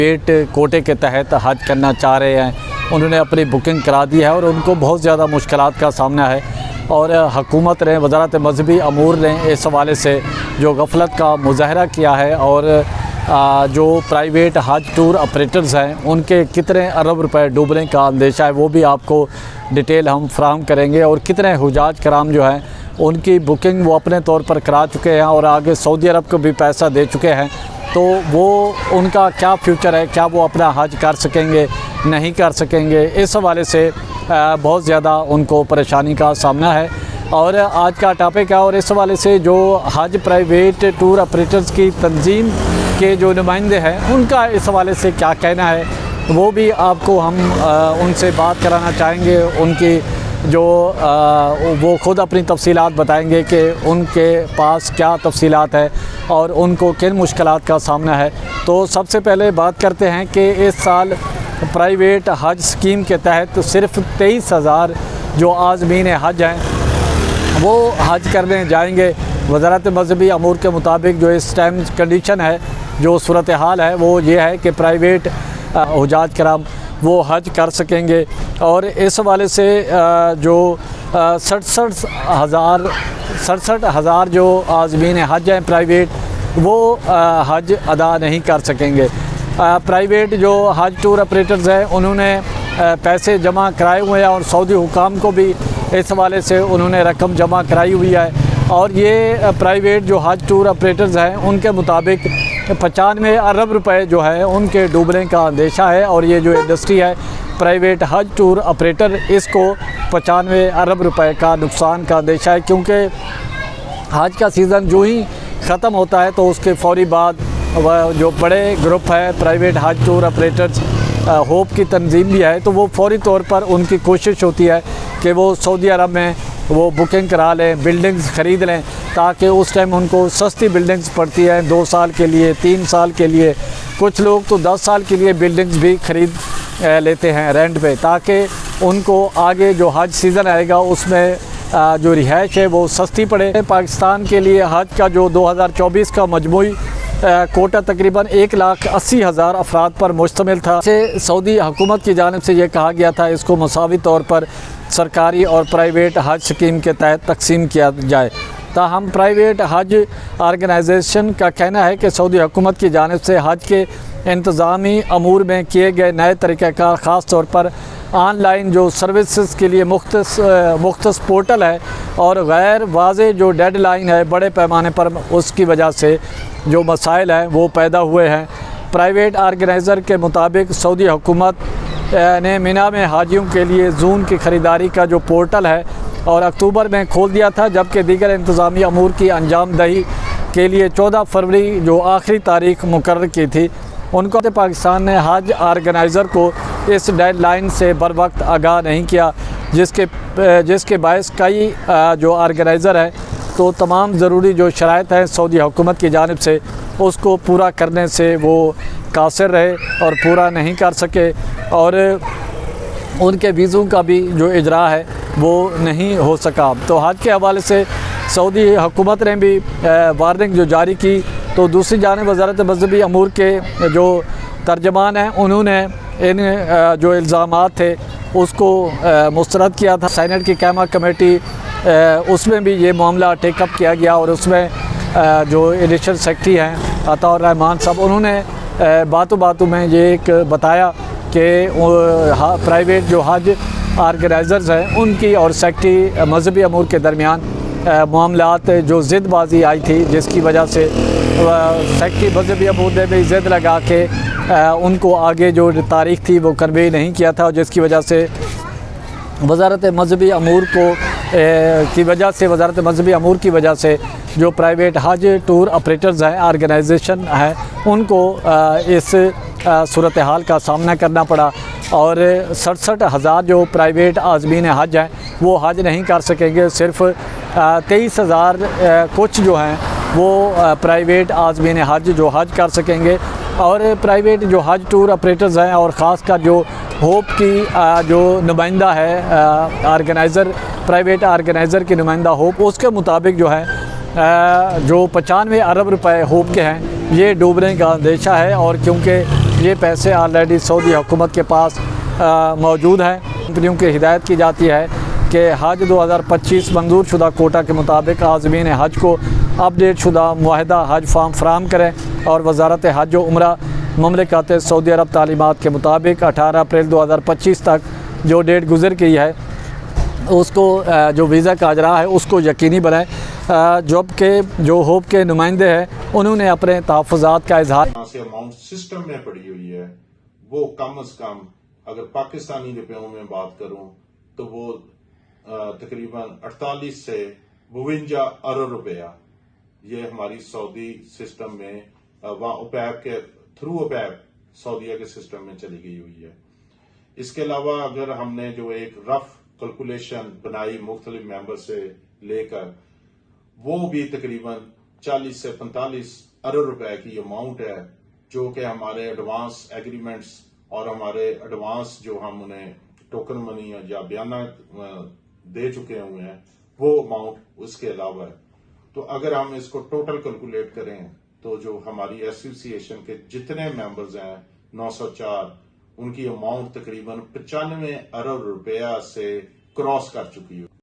पेट कोटे के तहत हज करना चाह रहे हैं, उन्होंने अपनी बुकिंग करा दी है और उनको बहुत ज़्यादा मुश्किलात का सामना है। और हुकूमत ने, वज़ारत मज़हबी अमूर ने इस हवाले से जो गफलत का मुज़ाहरा किया है और जो प्राइवेट हज टूर ऑपरेटर्स हैं उनके कितने अरब रुपए डूबने का अंदेशा है वो भी आपको डिटेल हम फ्राहम करेंगे। और कितने हुजाज कराम जो हैं उनकी बुकिंग वो अपने तौर पर करा चुके हैं और आगे सऊदी अरब को भी पैसा दे चुके हैं, तो वो उनका क्या फ्यूचर है, क्या वो अपना हज कर सकेंगे नहीं कर सकेंगे, इस हवाले से बहुत ज़्यादा उनको परेशानी का सामना है। और आज का टॉपिक है और इस हवाले से जो हज प्राइवेट टूर ऑपरेटर्स की तंजीम के जो नुमाइंदे हैं उनका इस हवाले से क्या कहना है वो भी आपको हम उनसे बात कराना चाहेंगे। उनकी जो वो ख़ुद अपनी तफसीलात बताएंगे कि उनके पास क्या तफसीलात है और उनको किन मुश्किलात का सामना है। तो सबसे पहले बात करते हैं कि इस साल प्राइवेट हज स्कीम के तहत सिर्फ 23,000 जो आज़मीन हज हैं वो हज करने जाएंगे। वज़ारत मज़हबी अमूर के मुताबिक जो इस टाइम कंडीशन है, जो सूरत हाल है वो ये है कि प्राइवेट हुजाज कराम वो हज कर सकेंगे। और इस हवाले से जो 67,000 जो आज़मीन हज हैं प्राइवेट वो हज अदा नहीं कर सकेंगे। प्राइवेट जो हज टूर ऑपरेटर्स हैं उन्होंने पैसे जमा कराए हुए हैं और सऊदी हुकाम को भी इस हवाले से उन्होंने रकम जमा कराई हुई है। और ये प्राइवेट जो हज टूर ऑपरेटर्स हैं उनके मुताबिक 95 अरब रुपए जो है उनके डूबने का अंदेशा है। और ये जो इंडस्ट्री है प्राइवेट हज टूर ऑपरेटर, इसको 95 अरब रुपए का नुकसान का अंदेशा है, क्योंकि हज का सीज़न जो ही ख़त्म होता है तो उसके फ़ौरी बाद वह जो बड़े ग्रुप है प्राइवेट हज टूर ऑपरेटर्स, होप की तंजीम भी है, तो वो फ़ौरी तौर पर उनकी कोशिश होती है कि वो सऊदी अरब में वो बुकिंग करा लें, बिल्डिंग्स ख़रीद लें, ताकि उस टाइम उनको सस्ती बिल्डिंग्स पड़ती हैं 2 साल के लिए, 3 साल के लिए, कुछ लोग तो 10 साल के लिए बिल्डिंग्स भी ख़रीद लेते हैं रेंट पे, ताकि उनको आगे जो हज सीज़न आएगा उसमें जो रिहाइश है वो सस्ती पड़े। पाकिस्तान के लिए हज का जो 2024 का मजमूई कोटा तकरीबन 1,80,000 अफराद पर मुश्तमिल था। सऊदी हुकूमत की जानिब से ये कहा गया था इसको मसावी तौर पर सरकारी और प्राइवेट हज स्कीम के तहत तकसीम किया जाए। ताहम प्राइवेट हज आर्गेनाइजेशन का कहना है कि सऊदी हुकूमत की जानिब से हज के इंतज़ामी अमूर में किए गए नए तरीक़ाकार, ख़ास तौर पर ऑनलाइन जो सर्विसेज के लिए मुख्तस पोर्टल है और गैर वाज़े जो डेडलाइन है बड़े पैमाने पर, उसकी वजह से जो मसाइल हैं वो पैदा हुए हैं। प्राइवेट ऑर्गेनाइज़र के मुताबिक सऊदी हुकूमत ने मिना में हाजियों के लिए जून की ख़रीदारी का जो पोर्टल है और अक्टूबर में खोल दिया था, जबकि दीगर इंतज़ामी अमूर की अंजाम दही के लिए 14 फरवरी जो आखिरी तारीख मुकर्रर की थी। उनको पाकिस्तान ने हज ऑर्गेनाइज़र को इस डेडलाइन से बर वक्त आगाह नहीं किया, जिसके बायस कई जो ऑर्गेनाइज़र हैं तो तमाम ज़रूरी जो शराइत हैं सऊदी हुकूमत की जानिब से उसको पूरा करने से वो कासिर रहे और पूरा नहीं कर सके, और उनके वीज़ों का भी जो इजरा है वो नहीं हो सका। तो हज के हवाले से सऊदी हुकूमत ने भी वार्निंग जो जारी की, तो दूसरी जानिब वज़ारत मज़हबी अमूर के जो तर्जमान हैं उन्होंने इन जो इल्ज़ामात थे उसको मुस्तरद किया था। सीनेट की कैमा कमेटी उसमें भी ये मामला टेकअप किया गया और उसमें जो एडिशनल सेक्रेटरी हैं अताउर रहमान साहब, उन्होंने बातों में ये एक बताया कि प्राइवेट जो हज ऑर्गेनाइज़र्स हैं उनकी और सेक्रेटरी मज़हबी अमूर के दरमियान मामलात जो ज़िदबाजी आई थी, जिसकी वजह से सेक्रेटरी मज़हबी अमूर ने भी ज़िद लगा के उनको आगे जो तारीख़ थी वो कन्वे नहीं किया था, जिसकी वजह से वज़ारत मज़हबी अमूर की वजह से जो प्राइवेट हज टूर ऑपरेटर्स हैं, ऑर्गेनाइजेशन है, उनको इस सूरत हाल का सामना करना पड़ा और 67,000 जो प्राइवेट आज़मीन हज हैं वो हज नहीं कर सकेंगे। सिर्फ 23,000 कुछ जो हैं वो प्राइवेट आज़मीन हज जो हज कर सकेंगे। और प्राइवेट जो हज टूर ऑपरेटर्स हैं और ख़ास कर जो होप की जो नुमाइंदा है ऑर्गेनाइज़र, प्राइवेट ऑर्गेनाइज़र की नुमाइंदा होप, उसके मुताबिक जो है जो 95 अरब रुपए होप के हैं ये डूबने का अंदेशा है। और क्योंकि ये पैसे ऑलरेडी सऊदी हुकूमत के पास मौजूद हैं। कंपनियों की हिदायत की जाती है कि हज 2025 मंजूर शुदा कोटा के मुताबिक आज़मीन हज को अपडेट शुदा मुआहदा हज फार्म फराम करें और वजारत हज व उम्रा ममलिकत सऊदी अरब तालीमात के मुताबिक 18 अप्रैल 2025 तक जो डेट गुजर गई है उसको जो वीज़ा का अजरा है उसको यकीनी बनाएं। जॉब के जो होप के नुमाइंदे हैं उन्होंने अपने तहफ़्फ़ुज़ात का इजहार अमाउंट सिस्टम में पड़ी हुई है वो कम अज़ कम अगर पाकिस्तानी रुपयों में बात करूं तो वो तकरीबन 48 से 52 अरब रुपया ये हमारी सऊदी सिस्टम में वहाँ ओपैक के थ्रू ओपैक सऊदीया के सिस्टम में चली गई हुई है। इसके अलावा अगर हमने जो एक रफ कैलकुलेशन बनाई मुख्तलिफ मेंबर से लेकर वो भी तकरीबन 40 से 45 अरब रुपए की अमाउंट है जो कि हमारे एडवांस एग्रीमेंट्स और हमारे एडवांस जो हम उन्हें टोकन मनी या बयाना दे चुके हुए हैं वो अमाउंट उसके अलावा है। तो अगर हम इसको टोटल कैलकुलेट करें तो जो हमारी एसोसिएशन के जितने मेंबर्स हैं 904 उनकी अमाउंट तकरीबन 95 अरब रुपया से क्रॉस कर चुकी है।